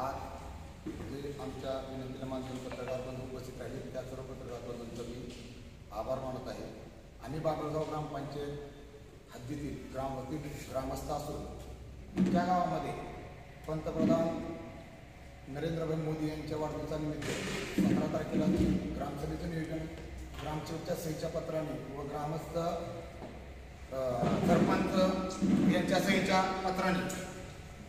आज जे आमच्या विनंतीला मानून पत्रकार बंधू उपस्थित राहिले त्या सर्व पत्रकार बंधूंचा मी आभार मानत आहे। आम्ही बाबळगाव ग्रामपंचायत हद्दीतील ग्रामस्थ असून त्या गावामध्ये पंतप्रधान नरेंद्रभाई मोदी यांच्या वाढदिवसानिमित्त 15 तारखेला ग्रामसभेचं नियोजन ग्रामसेवकच्या सहीच्या पत्राने व ग्रामस्थ सरपंच यांच्या सहीच्या पत्राने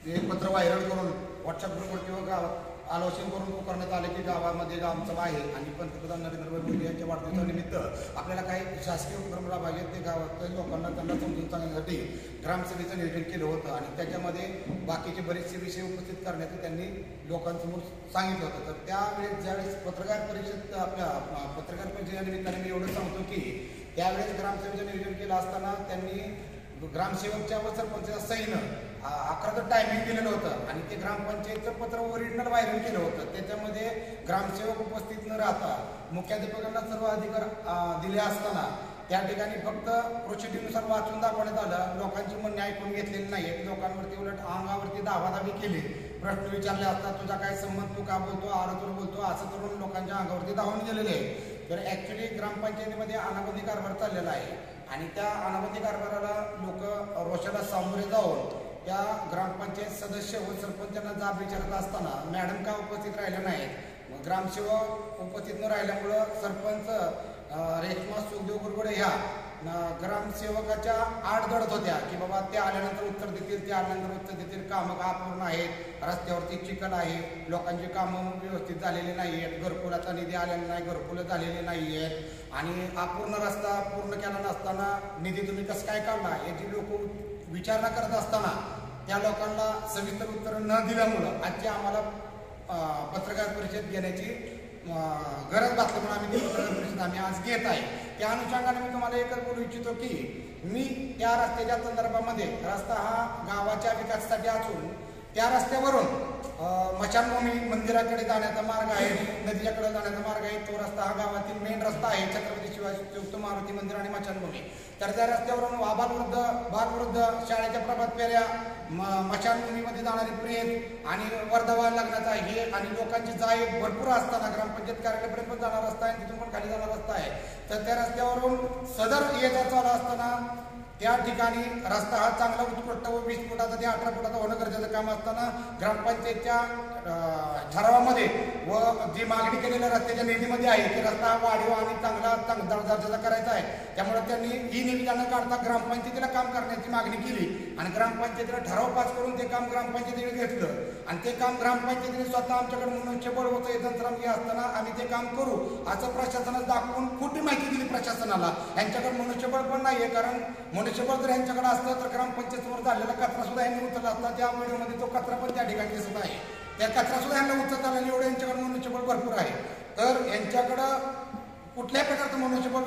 ते पत्र व्हायरल करून व्हॉट्सअप ग्रुपवर किंवा गावात आलोचन करून करण्यात आले की गावामध्ये ग्रामसभा आहे आणि पंतप्रधान नरेंद्रभाई मोदी यांच्या वाढदिवसानिमित्त आपल्याला काही शासकीय उपक्रम राबवायचे ते गावातल्या लोकांना त्यांना समजून सांगण्यासाठी ग्रामसभेचं नियोजन केलं होतं आणि त्याच्यामध्ये बाकीचे बरेचसे विषय उपस्थित करण्याचं त्यांनी लोकांसमोर सांगितलं होतं। तर त्यावेळेस ज्यावेळेस पत्रकार परिषदेच्या निमित्ताने मी एवढं सांगतो की त्यावेळेस ग्रामसभेचं नियोजन केलं असताना त्यांनी ग्रामसेवकच्या व सरपंचाच्या सहीनं 11चं टायमिंग दिलेलं होतं आणि ते ग्रामपंचायतचं पत्र ओरिजिनल व्हायरल केलं होतं। त्याच्यामध्ये ग्रामसेवक उपस्थित न राहता मुख्याध्यापकांना सर्व अधिकार दिले असताना त्या ठिकाणी फक्त प्रोसिडिंगनुसार वाचून दाखवण्यात आलं। लोकांची म्हणणे ऐकून घेतलेली नाही, लोकांवरती उलट अंगावरती दावादाबी केली, प्रश्न विचारले असता तुझा काय संबंध, तू का बोलतो, आरोतूर बोलतो, असं करून लोकांच्या अंगावरती धावून गेलेले आहे। तर ऍक्च्युली ग्रामपंचायतीमध्ये अनाबंदी कारभार चाललेला आहे आणि त्या अनाबंदी कारभाराला लोक रोषाला सामोरे जाऊन त्या ग्रामपंचायत सदस्य व सरपंचांना जाब विचारत असताना मॅडम का उपस्थित राहिल्या नाहीत, ग्रामसेवक उपस्थित न राहिल्यामुळं सरपंच रेश्मा सुखदेव गुरगुडे ह्या ग्रामसेवकाच्या आड दडत होत्या की बाबा ते आल्यानंतर उत्तर देतील, ते आल्यानंतर उत्तर देतील, कामं अपूर्ण आहेत, रस्त्यावरती चिखल आहे, लोकांची कामं व्यवस्थित झालेली नाही आहेत, घरकुलाचा निधी आलेला नाही, घरकुलं झालेली नाही आहेत आणि अपूर्ण रस्ता पूर्ण केला नसताना निधी तुम्ही कसं काय काढला याची लोक विचारणा करत असताना त्या लोकांना सविस्तर उत्तर न दिल्यामुळं आजची आम्हाला पत्रकार परिषद घेण्याची गरज भासली म्हणून आम्ही ती पत्रकार परिषद आम्ही आज घेत आहे। त्या अनुषंगाने मी तुम्हाला एकच बोलू इच्छितो की मी त्या रस्त्याच्या संदर्भामध्ये रस्ता हा गावाच्या विकासासाठी असून त्या रस्त्यावरून मशानभूमी मंदिराकडे जाण्याचा मार्ग आहे, नदीच्याकडे जाण्याचा मार्ग आहे, तो रस्ता हा गावातील मेन रस्ता आहे, छत्रपती शिवाजी चौक मारुती मंदिर आणि मशानभूमी। तर त्या रस्त्यावरून बालवृद्ध शाळेच्या प्रभात फेऱ्या, मशानभूमीमध्ये जाणारी प्रेत आणि वर्धवा लग्नाचा हे आणि लोकांची जाय भरपूर असताना ग्रामपंचायत कार्यालयापर्यंत पण जाणार रस्ता आहे, तिथून पण खाली जाणार रस्ता आहे। तर त्या रस्त्यावरून सदर ये जा चालू असताना त्या ठिकाणी रस्ता हा चांगला उत्कृष्ट व 20 फुटाचा ते 18 फुटाचा होणं गरजेचं काम असताना ग्रामपंचायतच्या ठरावामध्ये व जी मागणी केलेल्या रस्त्याच्या निधीमध्ये आहे की रस्ता हा वाढीव आणि चांगला दर्जाचा करायचा आहे, त्यामुळे त्यांनी ही निविदा न काढता ग्रामपंचायतीला काम करण्याची मागणी केली आणि ग्रामपंचायतीला ठराव पास करून ते काम ग्रामपंचायतीने घेतलं आणि ते काम ग्रामपंचायतीने स्वतः आमच्याकडे मनुष्यबळ होतं यंत्रणांगी असताना आम्ही ते काम करू असं प्रशासनाला दाखवून खोटी माहिती दिली प्रशासनाला। यांच्याकडे मनुष्यबळ पण नाहीये, कारण मनुष्यबळ जर यांच्याकडे असतं तर ग्रामपंचायत समोर झालेला कचरा सुद्धा यांनी उचलला असता। त्या व्हिडिओमध्ये तो कचरा पण त्या ठिकाणी दिसत आहे, त्या कचरा सुद्धा यांना उचलता आला, एवढं यांच्याकडे मनुष्यबळ भरपूर आहे। तर यांच्याकडं कुठल्याही प्रकारचं मनुष्यबळ